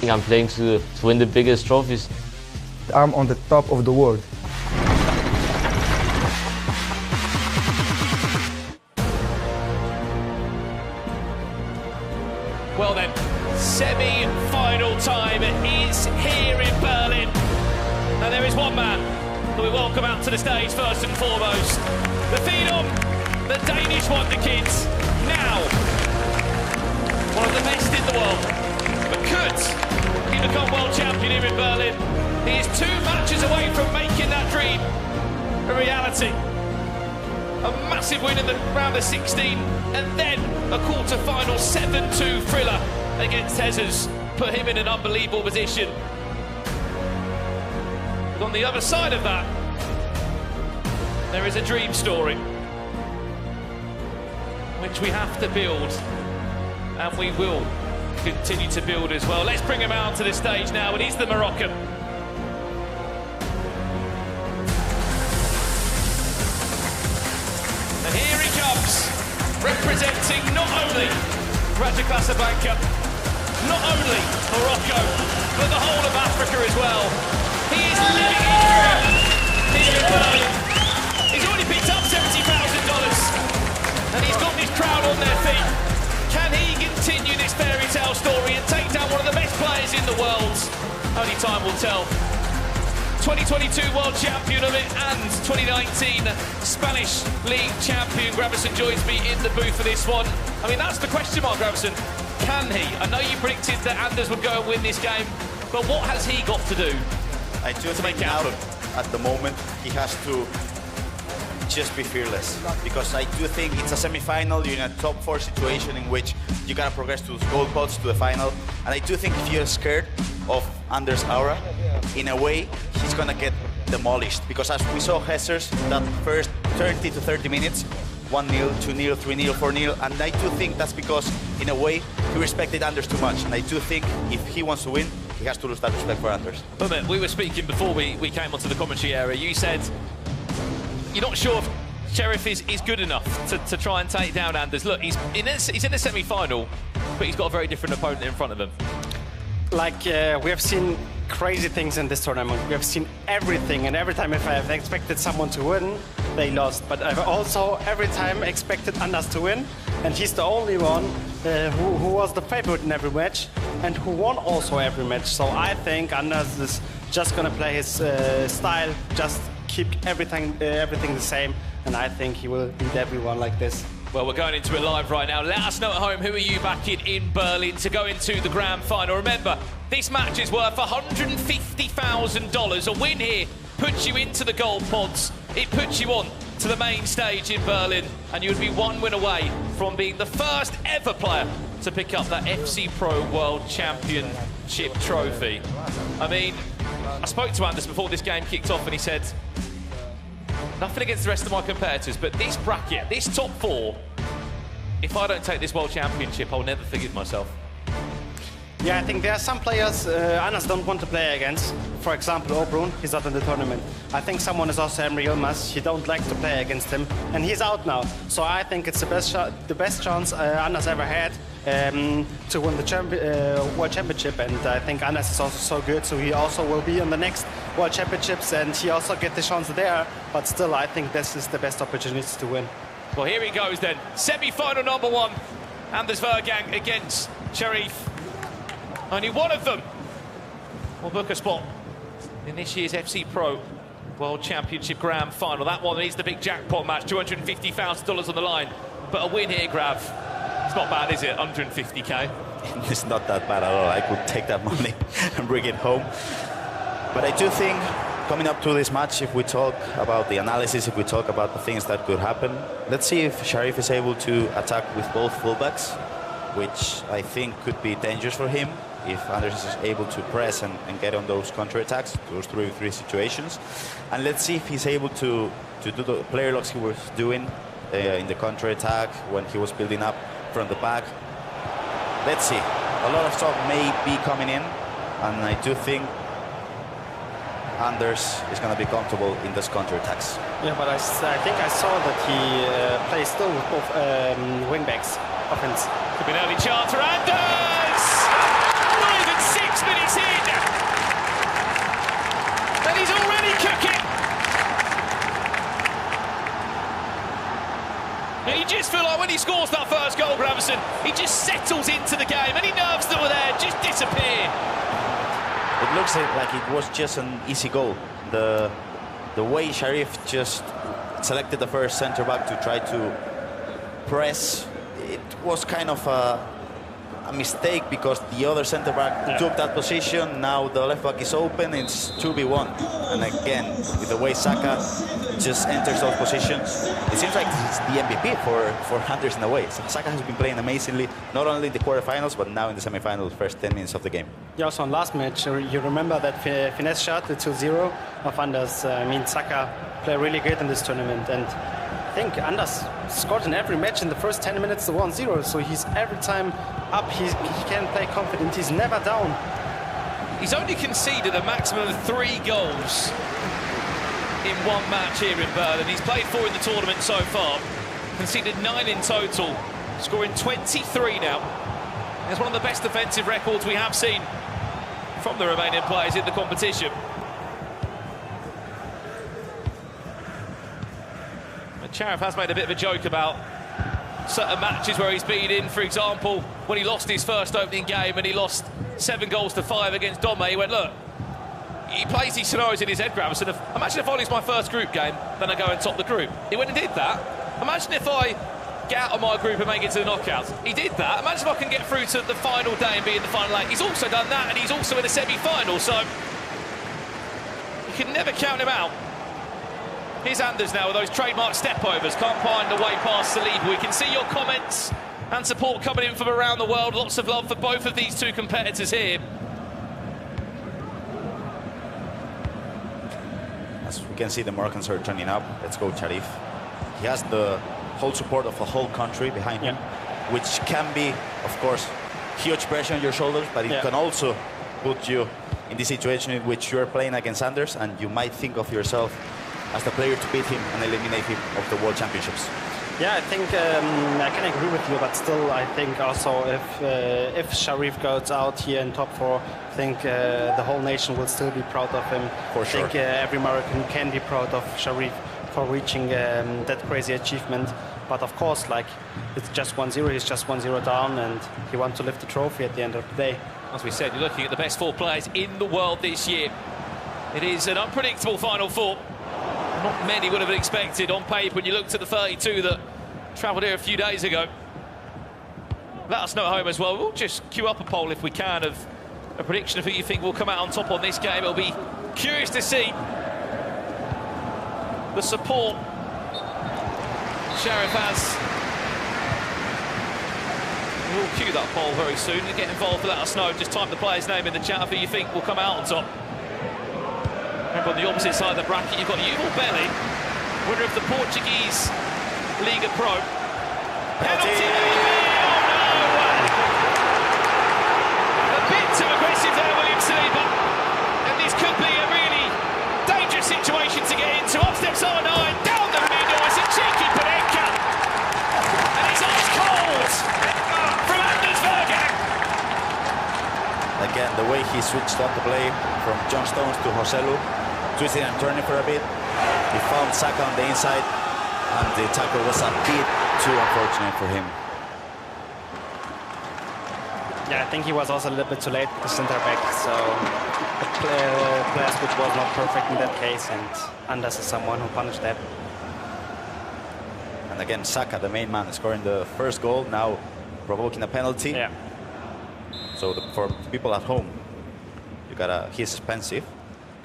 I'm playing to win the biggest trophies. I'm on the top of the world. Well then, semi-final time is here in Berlin. And there is one man that we welcome out to the stage first and foremost. The Phenom, the Danish wonder kids, now one of the best in the world. But could he become world champion here in Berlin? He is 2 matches away from making that dream a reality. A massive win in the round of 16, and then a quarter-final 7-2 thriller against Tezers put him in an unbelievable position. But on the other side of that, there is a dream story, which we have to build, and we will continue to build as well. Let's bring him out to the stage now, and he's the Moroccan. And here he comes, representing not only Raja Casablanca, not only Morocco, but the whole of Africa as well. He is living his dream here in Berlin. He's already picked up $70,000, and he's got this crowd on their feet. Can he continue this fairy tale story and take down one of the best players in the world? Only time will tell. 2022 world champion of it and 2019 Spanish league champion. Gravison joins me in the booth for this one. I mean, that's the question mark, Gravison. Can he? I know you predicted that Anders would go and win this game, but what has he got to do to make it happen? At the moment, he has to just be fearless, because I do think it's a semi-final. You're in a top 4 situation in which you gotta progress to gold pots to the final, and I do think if you're scared of Anders' aura, in a way he's gonna get demolished, because as we saw Hessers that first 30 to 30 minutes, 1-0, 2-0, 3-0, 4-0, and I do think that's because in a way he respected Anders too much, and I do think if he wants to win, he has to lose that respect for Anders. But we were speaking before we came onto the commentary area. You said you're not sure if Xcharifx is good enough to try and take down Anders. Look, he's in a semi-final, but he's got a very different opponent in front of him. Like, we have seen crazy things in this tournament. We have seen everything, and every time if I have expected someone to win, they lost. But I've also every time expected Anders to win, and he's the only one who was the favorite in every match, and who won also every match. So I think Anders is just gonna play his style, just keep everything the same, and I think he will beat everyone like this. Well, we're going into it live right now. Let us know at home, who are you backing in Berlin to go into the grand final? Remember, this match is worth $150,000. A win here puts you into the gold pods. It puts you on to the main stage in Berlin, and you would be 1 win away from being the first ever player to pick up that FC Pro World Championship trophy. I mean, I spoke to Anders before this game kicked off, and he said, nothing against the rest of my competitors, but this bracket, this top 4, if I don't take this World Championship, I'll never forgive myself. Yeah, I think there are some players Anders don't want to play against. For example, Obrun, he's out in the tournament. I think someone is also Emre Yilmaz. He don't like to play against him, and he's out now. So I think it's the best chance Anders ever had to win the World Championship. And I think Anders is also so good, so he also will be on the next World Championships, and he also get the chance there. But still, I think this is the best opportunity to win. Well, here he goes then. Semi-final number 1, Anders Vejrgang against Xcharifx. Only one of them will book a spot in this year's FC Pro World Championship Grand Final. That one is the big jackpot match, $250,000 on the line. But a win here, Grav, it's not bad, is it? 150k. It's not that bad at all. I could take that money and bring it home. But I do think, coming up to this match, if we talk about the analysis, if we talk about the things that could happen, let's see if Xcharifx is able to attack with both fullbacks, which I think could be dangerous for him if Anders is able to press and get on those counter-attacks, those 3v3 situations. And let's see if he's able to do the player locks he was doing in the counter-attack when he was building up from the back. Let's see. A lot of stuff may be coming in, and I do think Anders is going to be comfortable in those counter-attacks. Yeah, but I think I saw that he plays still with both wing-backs, offense. Could be an early chance for Anders! Not even 6 minutes it's in! And he's already cooking! And you just feel like when he scores that first goal, Gravison, he just settles into the game. Any nerves that were there just disappear. It looks like it was just an easy goal. The way Xcharifx just selected the first centre-back to try to press, it was kind of a mistake because the other centre-back took that position. Now the left-back is open, it's 2v1. And again, with the way Saka just enters those positions, it seems like it's the MVP for Anders in a way. So Saka has been playing amazingly, not only in the quarterfinals, but now in the semi-finals, first 10 minutes of the game. Yeah, also on last match, you remember that finesse shot, the 2-0 of Anders. I mean, Saka played really great in this tournament, and I think Anders scored in every match in the first 10 minutes the 1-0, so he's every time up, he can play confident, he's never down. He's only conceded a maximum of 3 goals in one match here in Berlin. He's played 4 in the tournament so far, conceded 9 in total, scoring 23 now. It's one of the best defensive records we have seen from the Romanian players in the competition. Xcharifx has made a bit of a joke about certain matches where he's been in. For example, when he lost his first opening game and he lost 7-5 against Dome, he went, look, he plays these scenarios in his head, Gravison, of imagine if I lose my first group game, then I go and top the group. He went and did that. Imagine if I get out of my group and make it to the knockouts. He did that. Imagine if I can get through to the final day and be in the final 8. He's also done that, and he's also in the semi-final, so you can never count him out. Here's Anders now with those trademark step-overs. Can't find the way past Saliba. We can see your comments and support coming in from around the world. Lots of love for both of these two competitors here. As we can see, the Moroccans are turning up. Let's go, Xcharifx. He has the whole support of the whole country behind him, which can be, of course, huge pressure on your shoulders, but it can also put you in the situation in which you're playing against Anders, and you might think of yourself as the player to beat him and eliminate him of the World Championships. Yeah, I think I can agree with you, but still, I think also if Xcharifx goes out here in top 4, I think the whole nation will still be proud of him. For sure. I think every Moroccan can be proud of Xcharifx for reaching that crazy achievement. But of course, like, it's just 1-0, he's just 1-0 down, and he wants to lift the trophy at the end of the day. As we said, you're looking at the best 4 players in the world this year. It is an unpredictable Final 4. Not many would have expected on paper when you looked at the 32 that travelled here a few days ago. Let us know at home as well. We'll just queue up a poll if we can of a prediction of who you think will come out on top on this game. It'll be curious to see the support Xcharifx has. We'll cue that poll very soon. To get involved, let us know. Just type the player's name in the chat of who you think will come out on top. Remember, on the opposite side of the bracket, you've got Yuval Belli, winner of the Portuguese Liga Pro. Penalty, maybe! Oh, no! A bit too aggressive there, William Saliba. And this could be a really dangerous situation to get into. Up steps R9, down the middle. It's a cheeky Panenka. And it's ice cold from Anders Vejrgang. Again, the way he switched up the play from John Stones to Joselu, twisting and turning for a bit. He found Saka on the inside, and the tackle was a bit too unfortunate for him. Yeah, I think he was also a little bit too late with the centre back, so the player switch was not perfect in that case, and Anders is someone who punished that. And again, Saka, the main man, scoring the first goal, now provoking a penalty. Yeah. So for people at home, he's expensive,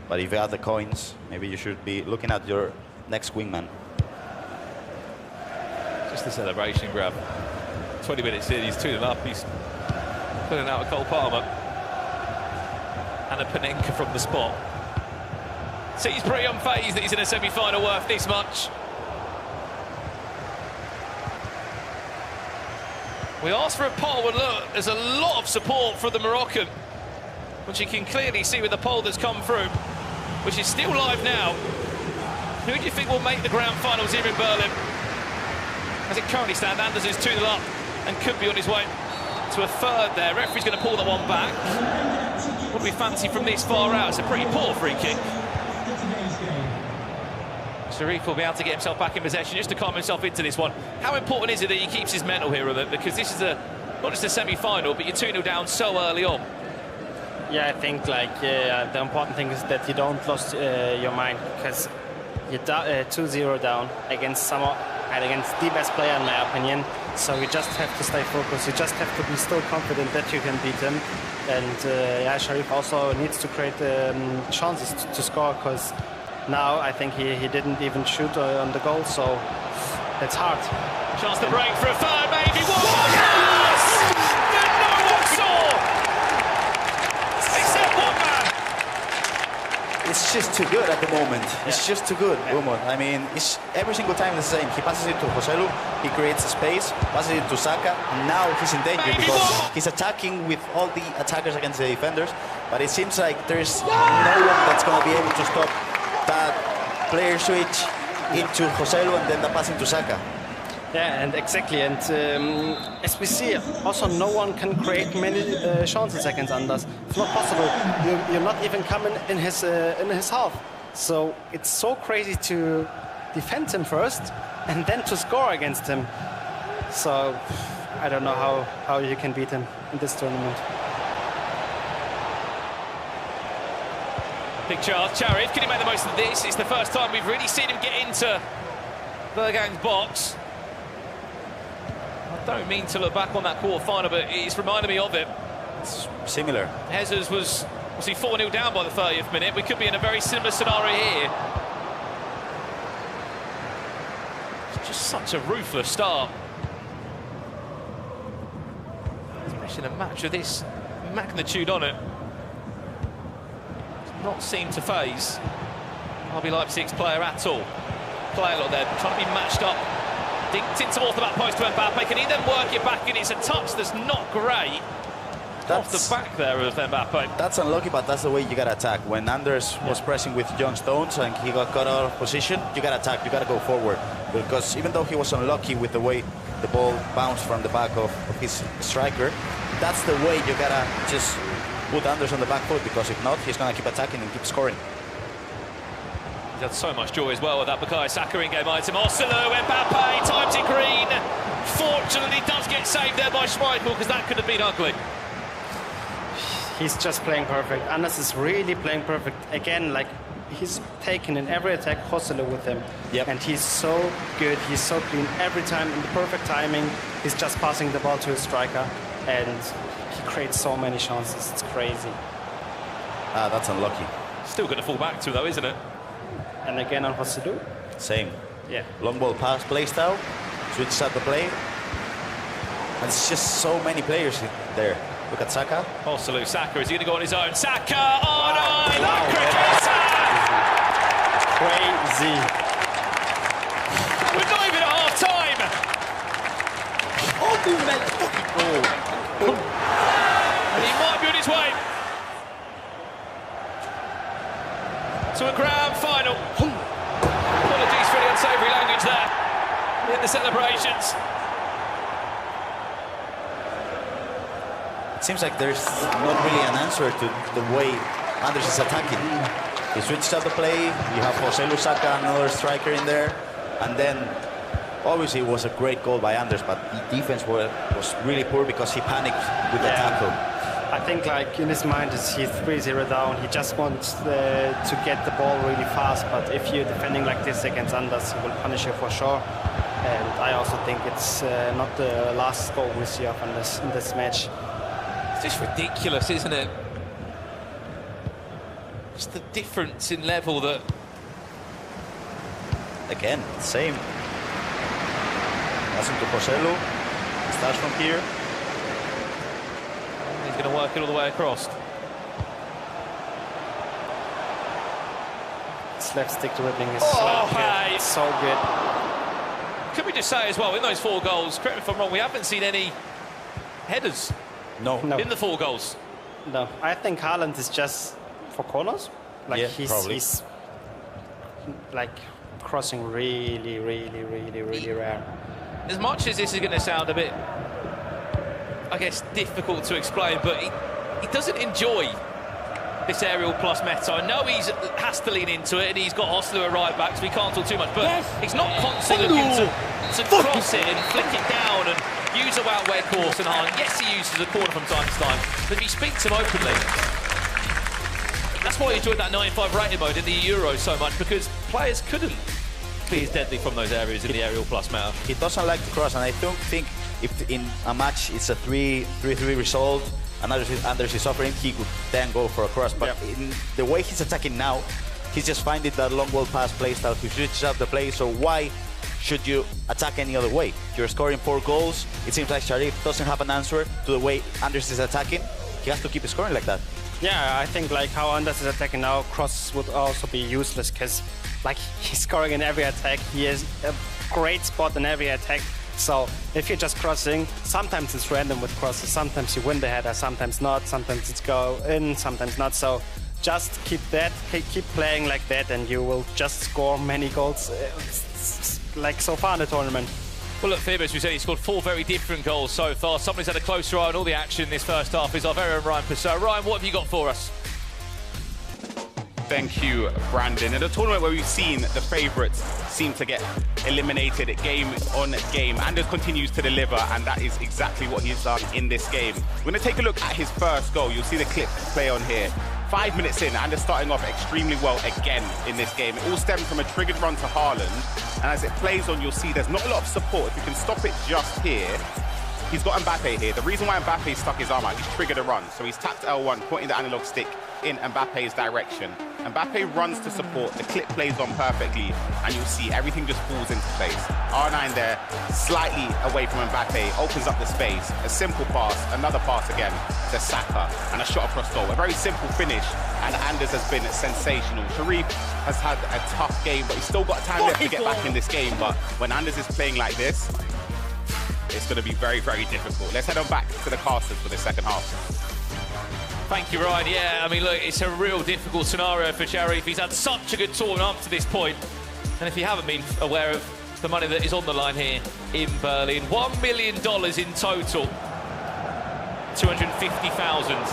but if you have the coins, maybe you should be looking at your next wingman. Just a celebration grab. 20 minutes in, he's 2-0 up. He's pulling out a Cole Palmer and a Panenka from the spot. So he's pretty unfazed that he's in a semi-final worth this much. We asked for a poll, and look, there's a lot of support for the Moroccan, which you can clearly see with the poll that's come through, which is still live now. Who do you think will make the grand finals here in Berlin? As it currently stands, Anders is 2-0 up and could be on his way to a third there. Referee's going to pull that one back. What do we fancy from this far out? It's a pretty poor free kick. Xcharifx will be able to get himself back in possession just to calm himself into this one. How important is it that he keeps his mental here with it? Because this is not just a semi-final, but you're 2-0 down so early on. Yeah, I think like the important thing is that you don't lose your mind, because you're 2-0 down against against the best player in my opinion. So you just have to stay focused. You just have to be still confident that you can beat him. And yeah, Xcharifx also needs to create chances to score, because now I think he didn't even shoot on the goal, so it's hard. Chance to break for a third, maybe one pass that no one saw, except one man. It's just too good at the moment. It's just too good, Umar. I mean, it's every single time the same. He passes it to Joselu, he creates a space, passes it to Saka, and now he's in danger because he's attacking with all the attackers against the defenders, but it seems like there's no one that's going to be able to stop that player switch into Joselu and then the passing to Saka. Yeah, and exactly, and as we see, also no one can create many chances against Anders. It's not possible. You're not even coming in his half. So it's so crazy to defend him first and then to score against him. So I don't know how you can beat him in this tournament. Big chance, Xcharifx, can he make the most of this? It's the first time we've really seen him get into Vejrgang's box. I don't mean to look back on that quarter-final, but it's reminded me of it. It's similar. Jesus was 4-0 down by the 30th minute. We could be in a very similar scenario here. It's just such a ruthless start. Especially in a match of this magnitude on it. Does not seem to faze RB Leipzig's player at all. Play a lot there, trying to be matched up. Dinked in towards the back post to Mbappe. Can he then work it back in? It's a touch that's not great. Off the back there of Mbappe. That's unlucky, but that's the way you got to attack. When Anders was pressing with John Stones and he got caught out of position, you got to attack, you got to go forward. Because even though he was unlucky with the way the ball bounced from the back of his striker, that's the way you got to just put Anders on the back foot, because if not, he's going to keep attacking and keep scoring. He's had so much joy as well with that Bukayo Saka in-game item. Joselu, Mbappe, times it green. Fortunately, does get saved there by Schmeichel, because that could have been ugly. He's just playing perfect. Anders is really playing perfect. Again, like, he's taken in every attack Joselu with him. Yep. And he's so good, he's so clean. Every time, in the perfect timing, he's just passing the ball to his striker. And he creates so many chances, it's crazy. Ah, that's unlucky. Still going to fall back to, though, isn't it? And again on Joselu. Same. Yeah. Long ball pass play style, switches up the play. And it's just so many players there. Look at Saka. Joselu, Saka, is he going to go on his own? Saka on island cricketer! Crazy. We're not even at half-time! And he might be on his way to a grand final. Apologies for the unsavoury language there in the celebrations. It seems like there's not really an answer to the way Anders is attacking. He switched up the play, you have Joselu, Saka, another striker in there, and then obviously it was a great goal by Anders, but the defense was really poor because he panicked with the tackle. I think, like, in his mind, he's 3-0 down. He just wants to get the ball really fast. But if you're defending like this against Anders, he will punish you for sure. And I also think it's not the last goal we see of Anders in this match. It's just ridiculous, isn't it? Just the difference in level that... Again, same. Passing to Joselu. Starts from here. He's going to work it all the way across. His left stick dribbling is so good. Can we just say as well, in those 4 goals, correct me if I'm wrong, we haven't seen any headers No. in the 4 goals. No, I think Haaland is just for corners. Like, yeah, he's like crossing really rare. As much as this is going to sound a bit, I guess, difficult to explain, but he doesn't enjoy this aerial plus meta. I know he has to lean into it, and he's got Osler right back, so we can't talk too much, but he's not constantly looking to cross it and flick it down and use a out-way course and Haaland. Yes, he uses a corner from time to time, but if he speaks to him openly, that's why I enjoyed that 95 rated mode in the Euro so much, because players couldn't be as deadly from those areas in the aerial plus meta. He doesn't like to cross, and I don't think if in a match it's a 3-3 result, and Anders is suffering, he could then go for a cross. But in the way he's attacking now, he's just finding that long ball pass play style. He switches up the play, so why should you attack any other way? You're scoring 4 goals. It seems like Xcharifx doesn't have an answer to the way Anders is attacking. He has to keep scoring like that. Yeah, I think like how Anders is attacking now, cross would also be useless because like he's scoring in every attack. He has a great spot in every attack. So if you're just crossing, sometimes it's random with crosses. Sometimes you win the header, sometimes not. Sometimes it's go in, sometimes not. So just keep playing like that, and you will just score many goals, like so far in the tournament. Well, look, Fib, as we said, he scored 4 very different goals so far. Somebody's had a closer eye on all the action this first half is our very own Ryan Purcell. Ryan, what have you got for us? Thank you, Brandon. In a tournament where we've seen the favourites seem to get eliminated game on game, Anders continues to deliver, and that is exactly what he's done in this game. We're going to take a look at his first goal. You'll see the clip play on here. 5 minutes in, Anders starting off extremely well again in this game. It all stems from a triggered run to Haaland, and as it plays on, you'll see there's not a lot of support. If you can stop it just here, he's got Mbappe here. The reason why Mbappe stuck his arm out, he's triggered a run. So he's tapped L1, pointing the analog stick in Mbappe's direction. Mbappe runs to support, the clip plays on perfectly, and you'll see everything just falls into place. R9 there, slightly away from Mbappe, opens up the space, a simple pass, another pass again to Saka, and a shot across goal. A very simple finish, and Anders has been sensational. Xcharifx has had a tough game, but he's still got time left to get back in this game. But when Anders is playing like this, it's going to be very, very difficult. Let's head on back to the casters for the second half. Thank you, Ryan. Yeah, I mean, look, it's a real difficult scenario for Xcharifx. He's had such a good tournament up to this point. And if you haven't been aware of the money that is on the line here in Berlin, $1 million in total, 250,000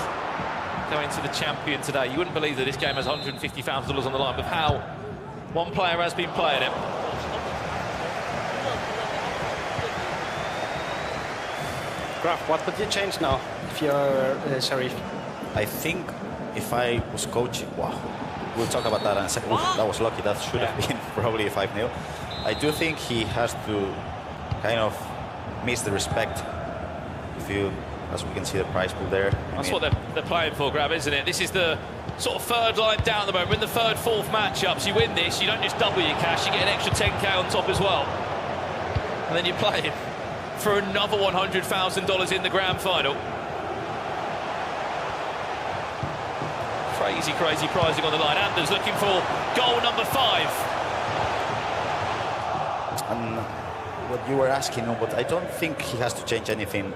going to the champion today. You wouldn't believe that this game has $150,000 on the line, but how one player has been playing it. Graf, what would you change now if you're Xcharifx? I think if I was coaching, wow, we'll talk about that in a second. Oof, that was lucky. That should have been probably a 5-0. I do think he has to kind of miss the respect. If you, as we can see, the prize pool there. That's what they're playing for, Grab, isn't it? This is the sort of third line down at the moment. We're in the third, fourth matchups. You win this, you don't just double your cash, you get an extra 10k on top as well. And then you're playing for another $100,000 in the grand final. Crazy, crazy prizing on the line. Anders looking for goal number 5. And what you were asking, but I don't think he has to change anything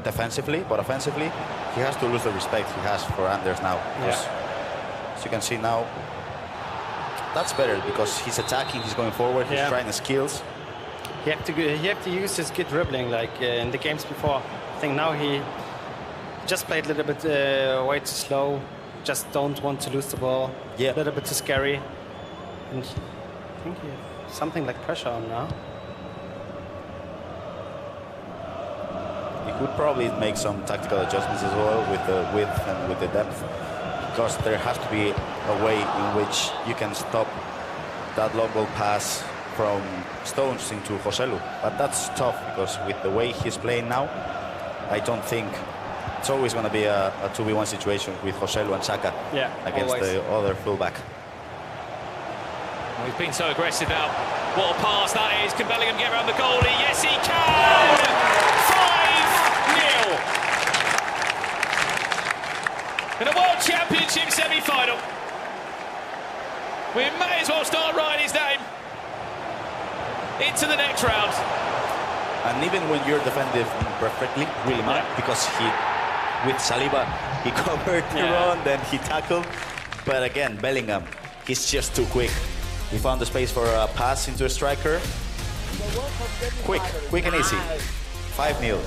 defensively, but offensively, he has to lose the respect he has for Anders now. As you can see now, that's better because he's attacking, he's going forward, he's trying the skills. He have to use his good dribbling like in the games before. I think now he just played a little bit way too slow. Just don't want to lose the ball. A little bit too scary. And I think he has something like pressure on now. He could probably make some tactical adjustments as well with the width and with the depth, because there has to be a way in which you can stop that long ball pass from Stones into Joselu. But that's tough because with the way he's playing now, I don't think it's always going to be a 2v1 situation with Joselu and Saka against the other fullback. He's been so aggressive now. What a pass that is. Can Bellingham get around the goalie? Yes, he can! 5-0! In a World Championship semi-final. We may as well start writing his name into the next round. And even when you're defending perfectly, really mad, because with Saliba, he covered the run, then he tackled. But again, Bellingham, he's just too quick. He found the space for a pass into a striker. Quick and easy. 5-0.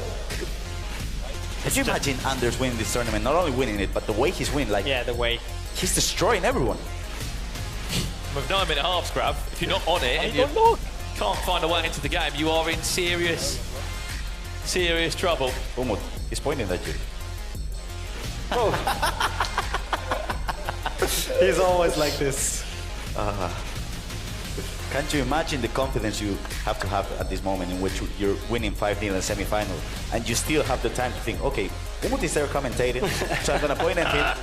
Could you imagine Anders winning this tournament? Not only winning it, but the way he's winning. Like, the way. he's destroying everyone. With 9-minute halves, Grab, if you're not on it and you can't find a way into the game, you are in serious trouble. Umut, he's pointing at you. Oh. He's always like this. Can't you imagine the confidence you have to have at this moment in which you're winning 5-0 in the semi-final and you still have the time to think, okay, Umut is there commentating, so I'm gonna point at him.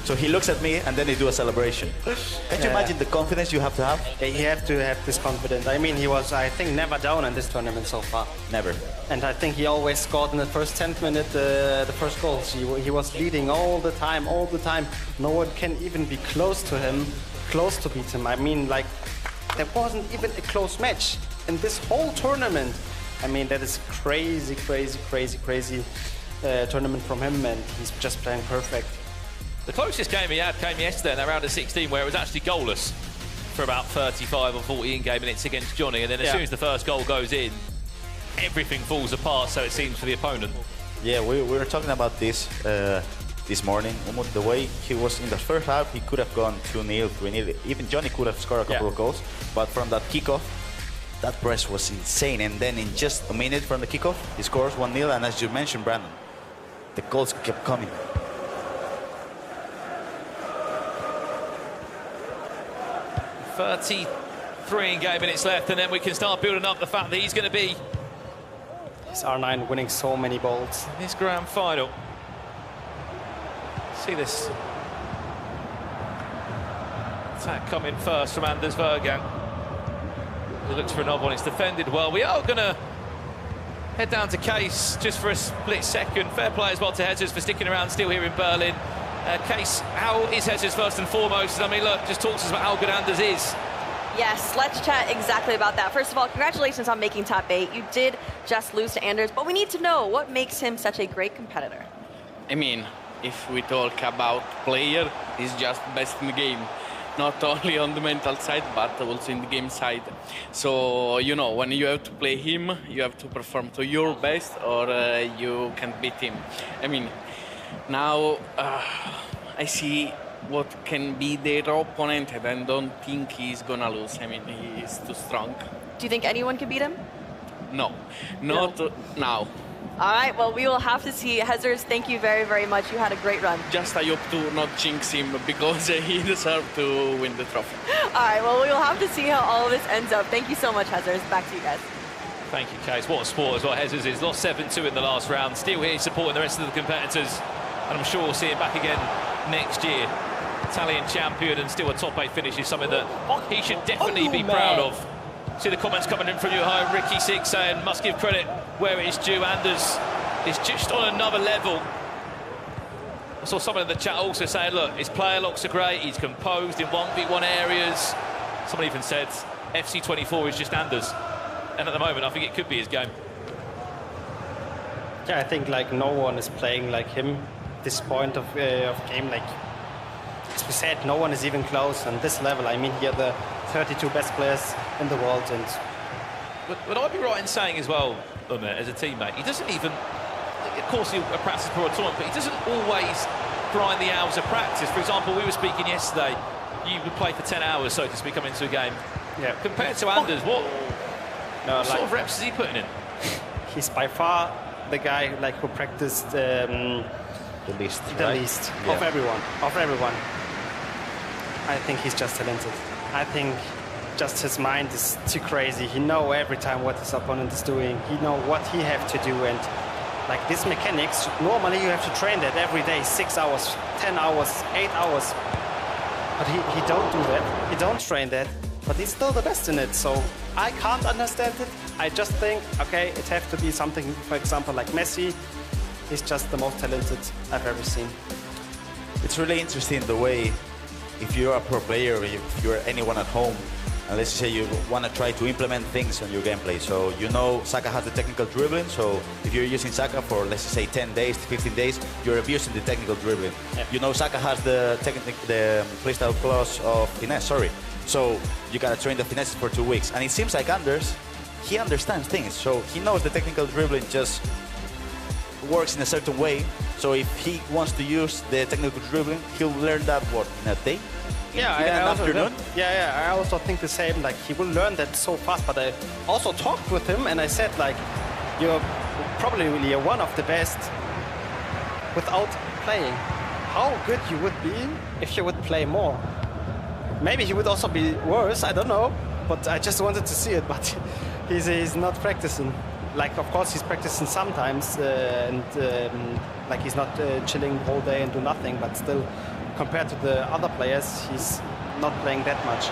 So he looks at me and then they do a celebration. Can't you imagine the confidence you have to have? You have to have this confidence. I mean, he was, I think, never down in this tournament so far. Never. And I think he always scored in the first 10th minute the first goals. He was leading all the time. No one can even be close to him, close to beat him. I mean, like, there wasn't even a close match in this whole tournament. I mean, that is crazy tournament from him, and he's just playing perfect. The closest game he had came yesterday in that round of 16, where it was actually goalless for about 35 or 40 in-game minutes against Johnny, and then as soon as the first goal goes in, everything falls apart, so it seems, for the opponent. Yeah, we were talking about this this morning. The way he was in the first half, he could have gone 2-0, 3-0. Even Johnny could have scored a couple of goals, but from that kickoff, that press was insane. And then in just a minute from the kickoff, he scores 1-0, and as you mentioned, Brandon, the goals kept coming. $33 in-game minutes left, and then we can start building up the fact that he's going to be His R9 winning so many balls. This grand final. See this attack coming first from Anders Vejrgang. He looks for another one. It's defended well. We are going to head down to Case just for a split second. Fair play as well to Jesus for sticking around still here in Berlin. Case, how is Jesus first and foremost? I mean, look, just talk to us about how good Anders is. Yes, let's chat exactly about that. First of all, congratulations on making top 8. You did just lose to Anders, but we need to know what makes him such a great competitor. I mean, if we talk about player, he's just best in the game. Not only on the mental side, but also in the game side. So, you know, when you have to play him, you have to perform to your best or you can't beat him. I mean, now I see what can be their opponent, and I don't think he's gonna lose. I mean, he's too strong. Do you think anyone can beat him? No, not now. All right, well, we will have to see. Jesus, thank you very, very much. You had a great run. Just I hope to not jinx him, because he deserves to win the trophy. All right, well, we will have to see how all of this ends up. Thank you so much, Jesus. Back to you guys. Thank you, Case. What a sport as well. Jesus is lost 7-2 in the last round. Still here supporting the rest of the competitors. And I'm sure we'll see him back again next year. Italian champion and still a top 8 finish is something that he should definitely be proud of. See the comments coming in from you at home. Ricky Six saying, must give credit where it is due. Anders is just on another level. I saw someone in the chat also saying, look, his player locks are great. He's composed in 1v1 areas. Someone even said, FC24 is just Anders. And at the moment, I think it could be his game. Yeah, I think like no one is playing like him. This point of game, like as we said, no one is even close on this level. I mean, here the 32 best players in the world, and would I be right in saying as well, as a teammate, he doesn't even, of course he practices for a tournament, but he doesn't always grind the hours of practice. For example, we were speaking yesterday, you would play for 10 hours, so to speak, come into a game. Yeah. Compared to Anders, what sort of reps is he putting in? He's by far the guy like who practiced the least of everyone. I think he's just talented. I think just his mind is too crazy. He knows every time what his opponent is doing. He knows what he have to do, and like this mechanics, normally you have to train that every day, 6 hours, 10 hours, 8 hours. But he don't do that. He don't train that. But he's still the best in it. So I can't understand it. I just think, okay, it has to be something, for example, like Messi. He's just the most talented I've ever seen. It's really interesting the way, if you're a pro player, if you're anyone at home, and let's say you want to try to implement things on your gameplay. So you know Saka has the technical dribbling, so if you're using Saka for, let's say, 10 days to 15 days, you're abusing the technical dribbling. Yeah. You know Saka has the playstyle clause of finesse, so you got to train the finesse for 2 weeks. And it seems like Anders, he understands things, so he knows the technical dribbling just works in a certain way. So if he wants to use the technical dribbling, he'll learn that in a day. Yeah, in an afternoon. I also think the same. Like he will learn that so fast. But I also talked with him and I said like, you're probably really one of the best without playing. How good you would be if you would play more. Maybe he would also be worse. I don't know. But I just wanted to see it. But he's not practicing. Like of course he's practicing sometimes, like he's not chilling the whole day and do nothing. But still, compared to the other players, he's not playing that much.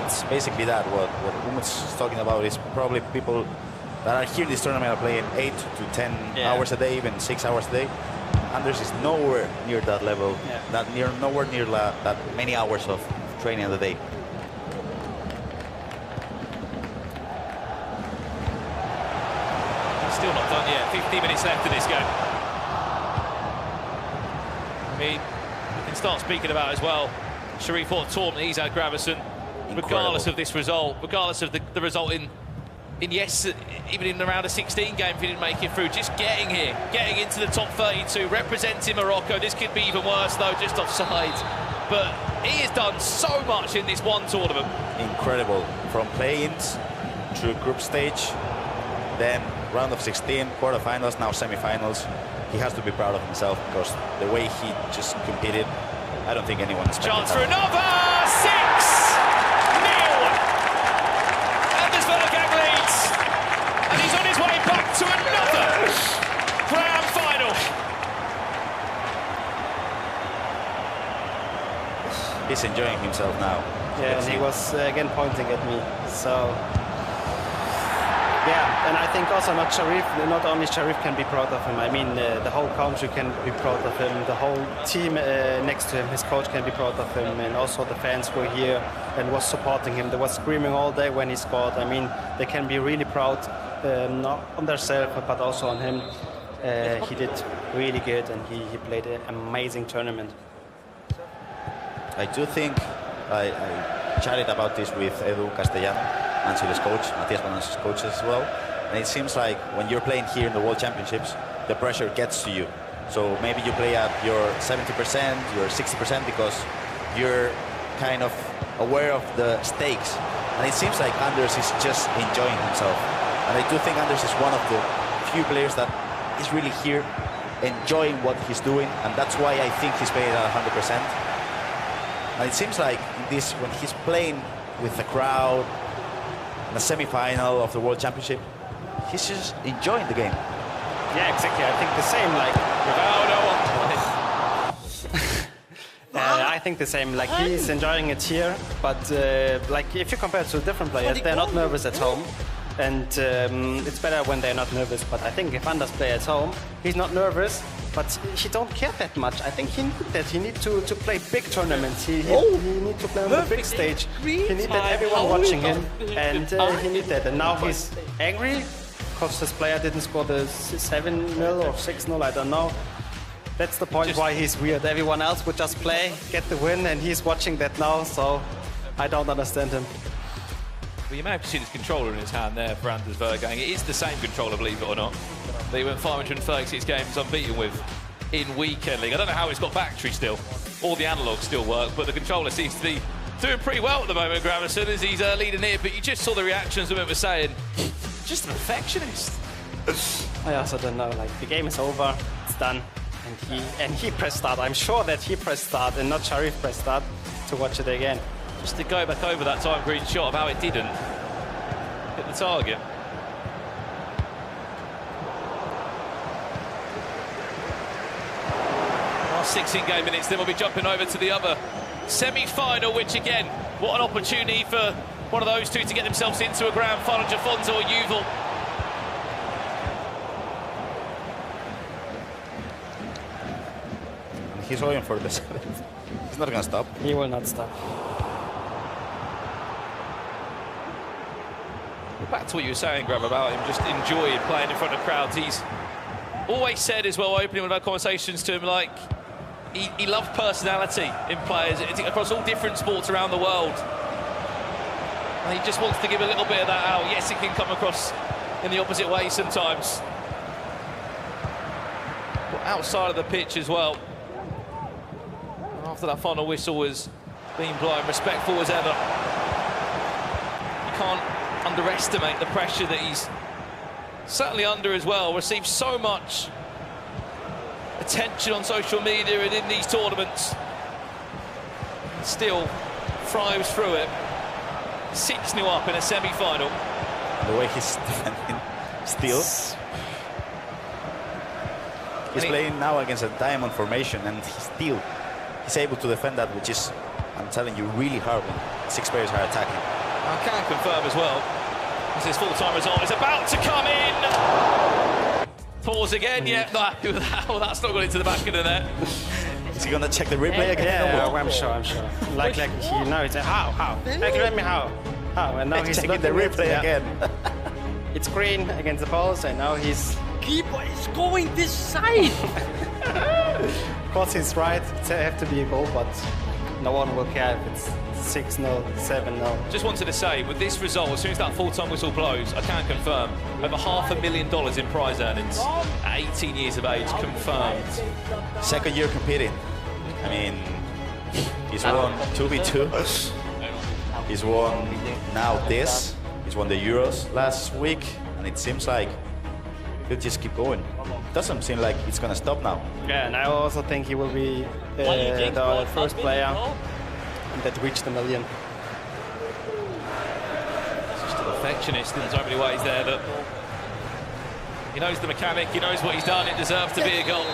It's basically that. What Umut's is talking about is probably people that are here in this tournament are playing 8 to 10 hours a day, even 6 hours a day. Anders is nowhere near that level, nowhere near that many hours of training a day. Still not done yet. 15 minutes left in this game. I mean, we can start speaking about as well. Xcharifx fought Torben, he's out Gravison. Regardless of this result, regardless of the result in yes, even in the round of 16 game, if he didn't make it through, just getting here, getting into the top 32, representing Morocco. This could be even worse though, just offside. But he has done so much in this one tournament. Incredible. From play-ins to group stage, then round of 16, quarterfinals, now semi-finals. He has to be proud of himself because the way he just competed, I don't think anyone expected. Chance for another 6-0. Anders Vejrgang leads, and he's on his way back to another grand final. He's enjoying himself now. Yeah, and he was again pointing at me. So. Yeah, and I think also not only Xcharifx can be proud of him. I mean, the whole country can be proud of him. The whole team next to him, his coach can be proud of him, and also the fans were here and was supporting him. They were screaming all day when he scored. I mean, they can be really proud, not on themselves but also on him. He did really good, and he played an amazing tournament. I do think I chatted about this with Edu Castellano, Ancelo's coach, Matias Banas's coach as well. And it seems like when you're playing here in the World Championships, the pressure gets to you. So maybe you play at your 70%, your 60% because you're kind of aware of the stakes. And it seems like Anders is just enjoying himself. And I do think Anders is one of the few players that is really here enjoying what he's doing. And that's why I think he's playing at 100%. And it seems like this, when he's playing with the crowd, in the semi-final of the World Championship, he's just enjoying the game. Yeah, exactly. I think the same. Like, I think the same. Like he's enjoying it here, but like if you compare to different players, they're not nervous at home, and it's better when they're not nervous. But I think if Anders plays at home, he's not nervous, but he don't care that much. I think he need that. He need to play big tournaments. He need to play on the big stage. He need that everyone watching him, and he need that. And now he's angry because this player didn't score the 7-0 or 6-0. I don't know. That's the point why he's weird. Everyone else would just play, get the win, and he's watching that now. So I don't understand him. Well, you may have seen his controller in his hand there for Anders Vejrgang. It is the same controller, believe it or not, that he went 536 games unbeaten with in Weekend League. I don't know how he's got battery still. All the analogues still work, but the controller seems to be doing pretty well at the moment, Gravison, as he's leading here. But you just saw the reactions of him were saying, just a perfectionist. I also don't know. Like the game is over, it's done, and he pressed start. I'm sure that he pressed start and not Xcharifx pressed start to watch it again. Just to go back over that time green shot of how it didn't hit the target. Last 16 game minutes, then we'll be jumping over to the other semi-final, which again, what an opportunity for one of those two to get themselves into a grand final, Jafonza or Yuval. He's going for the 7th. He's not going to stop. He will not stop. Back to what you were saying, Graham, about him just enjoying playing in front of crowds. He's always said as well, opening with our conversations to him, like he loves personality in players across all different sports around the world. And he just wants to give a little bit of that out. Yes, it can come across in the opposite way sometimes. outside of the pitch as well. After that final whistle was being blown, respectful as ever. You can't underestimate the pressure that he's certainly under as well. Receives so much attention on social media and in these tournaments. Still thrives through it. 6-0 up in a semi-final. The way he's defending still. He's playing now against a diamond formation, and he's able to defend that, which is, I'm telling you, really hard when 6 players are attacking. I can confirm as well, as his full-time result is about to come in. Pause again, yeah, well, that's not gone into the back of the net. Is he gonna check the replay again? Yeah, I'm sure. Like you know, it's how? Let me how? And now he's checking the replay again. It's green against the balls, and now he's... Keeper is going this side. Of course, he's right. It have to be a goal, but no one will care if it's 6-0, 7-0. Just wanted to say, with this result, as soon as that full-time whistle blows, I can confirm over $500,000 in prize earnings at 18 years of age, confirmed. Second year competing. I mean, he's won 2v2. He's won now this. He's won the Euros last week, and it seems like he'll just keep going. Doesn't seem like it's gonna stop now. Yeah, and I also think he will be the first player that reached the million. He's just a perfectionist in so many ways there, but he knows the mechanic, he knows what he's done, it deserves to be a goal.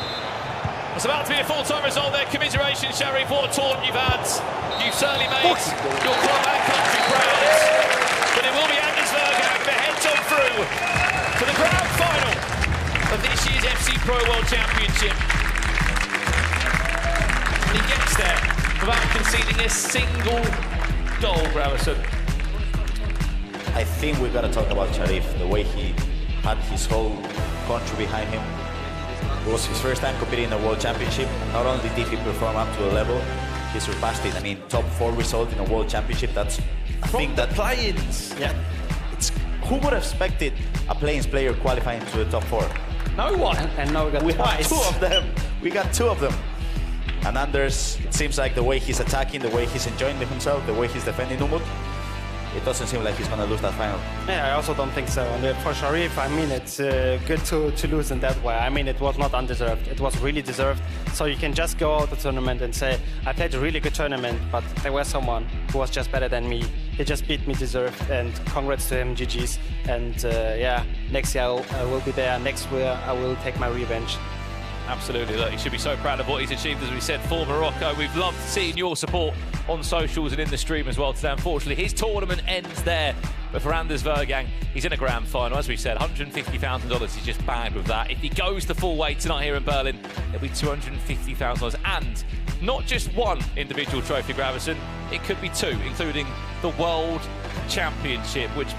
It's about to be a full-time result there. Commiserations, Xcharifx, what a tournament you've had. You've certainly made your club and country proud. But it will be Anders Vejrgang that heads on through to the grand final of this year's FC Pro World Championship. And he gets there without conceding a single goal, Gravison. I think we've got to talk about Xcharifx, the way he had his whole country behind him. It was his first time competing in a World Championship. Not only did he perform up to a level, he surpassed it. I mean, top 4 result in a World Championship, that's a thing that... play-ins. Yeah. Who would have expected a play-ins player qualifying to the top 4? No one. And now we got twice. Have 2 of them. We got 2 of them. And Anders, it seems like the way he's attacking, the way he's enjoying himself, the way he's defending Umut, it doesn't seem like he's going to lose that final. Yeah, I also don't think so. And for Xcharifx, I mean, it's good to lose in that way. I mean, it was not undeserved. It was really deserved. So you can just go out the tournament and say, I played a really good tournament, but there was someone who was just better than me. He just beat me deserved, and congrats to him, GG's. And yeah, next year I will be there. Next year I will take my revenge. Absolutely, look, he should be so proud of what he's achieved, as we said, for Morocco. We've loved seeing your support on socials and in the stream as well today. Unfortunately, his tournament ends there. But for Anders Vejrgang, he's in a grand final. As we said, $150,000 he's just bagged with that. If he goes the full way tonight here in Berlin, it'll be $250,000. And not just one individual trophy, Gravison. It could be 2, including the World Championship, which